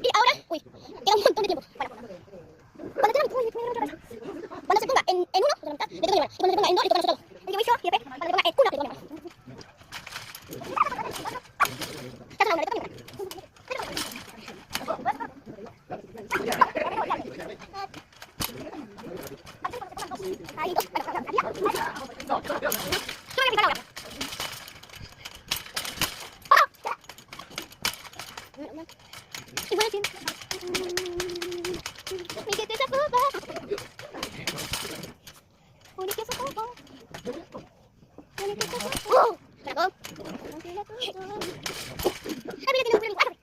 Y ahora, uy, queda un montón de tiempo. Bueno, cuando te cuando se ponga en uno, le toca llevar. Y cuando se ponga en dos, le toca a nosotros. El que voy yo, y después, cuando se ponga en uno, le toca a mi hermano. Ya se la una, le toca a mi hermano. Ahí, dos, bueno, yo voy a aplicar ahora. Igual así. Me quedé esa copa. Uy, qué esa copa. Uy, qué esa copa. Perdón. A ver, tiene un